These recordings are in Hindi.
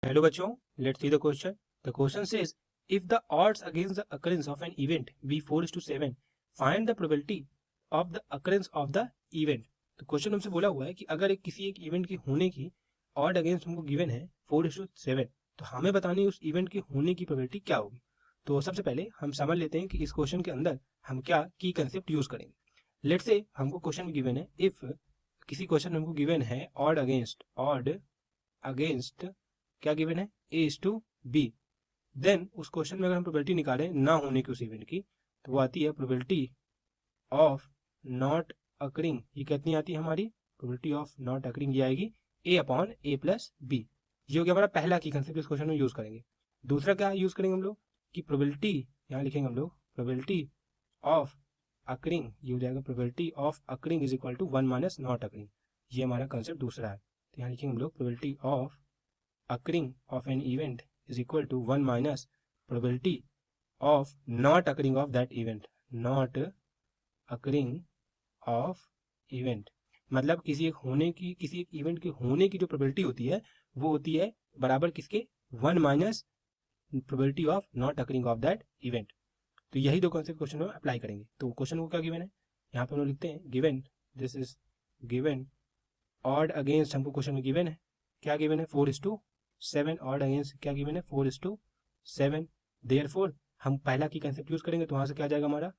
Hello बच्चों, let's see the question. The question says, if the odds against the occurrence of an event be 4:7, find the probability of the occurrence of the event. तो क्वेश्चन हमसे बोला हुआ है कि अगर किसी एक इवेंट के होने की ऑड अगेंस्ट हमको गिवन है 4:7, तो हमें बतानी है उस इवेंट के होने की प्रोबेबिलिटी क्या होगी. तो सबसे पहले हम समझ लेते हैं कि इस क्वेश्चन के अंदर हम क्या की कंसेप्ट यूज करेंगे. लेट्स से हमको क्वेश्चन में गिवन है, इफ किसी क्वेश्चन में हमको गिवन है ऑड अगेंस्ट क्या गिवन है A/B, देन उस क्वेश्चन में अगर हम प्रोबेबिलिटी निकालें ना होने की उस इवेंट की, तो वो आती है प्रोबेबिलिटी ऑफ नॉट अकरिंग. ये कितनी आती है हमारी प्रोबेबिलिटी ऑफ नॉट अकरिंग? ये आएगी A/A+B. ये हो गया हमारा पहला की कंसेप्ट इस क्वेश्चन में यूज करेंगे. दूसरा क्या यूज करेंगे हम लोग कि प्रोबेबिलिटी, यहाँ लिखेंगे हम लोग प्रोबेबिलिटी ऑफ अकरिंग, ये हो जाएगा probability of occurring is equal to 1 minus not occurring. ये हमारा कंसेप्ट दूसरा है. तो यहाँ लिखेंगे हम लोग probability of occurring of an event is equal to 1 minus probability of not occurring of that event. Not occurring of event मतलब किसी एक इवेंट के होने की जो प्रोबेबिलिटी होती है वो होती है बराबर किसके, 1 minus probability of not occurring of that event. तो यही दो कॉन्सेप्ट क्वेश्चन में अप्लाई करेंगे. तो क्वेश्चन को क्या गिवन है, यहाँ पे हम लोग लिखते हैं given, this is given odd against, हमको क्वेश्चन में गिवन है क्या गिवन है 4:7. ऑड अगेंस्ट क्या गिवन है 4:7. देयरफॉर हम पहला की कंसेप्ट यूज करेंगे, तो वहां से क्या आ जाएगा हमारा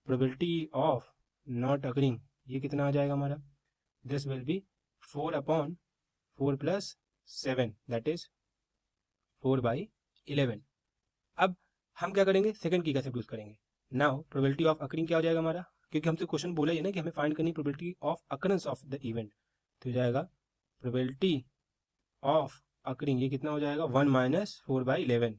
प्रोबेबिलिटी ऑफ नॉट अकरिंग. ये कितना आ जाएगा हमारा, this will be 4/4 + 7, that is 4/11. अब हम क्या करेंगे, सेकंड की कंसेप्ट यूज करेंगे. नाउ प्रोबेबिलिटी ऑफ अकरिंग क्या हो जाएगा हमारा, क्योंकि हमसे क्वेश्चन बोला ही है ना कि हमें फाइंड करनी probability of occurrence of the event. तो हो जाएगा प्रोबेबिलिटी ऑफ अकरिंग, ये कितना हो जाएगा 1 माइनस 4/11.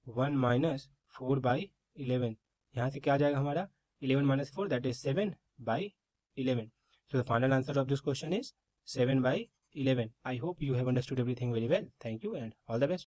1 माइनस 4/11, यहाँ से क्या आ जाएगा हमारा 11 minus 4, that is 7/11. So the final answer of this question is 7/11. I hope you have understood everything very well. Thank you and all the best.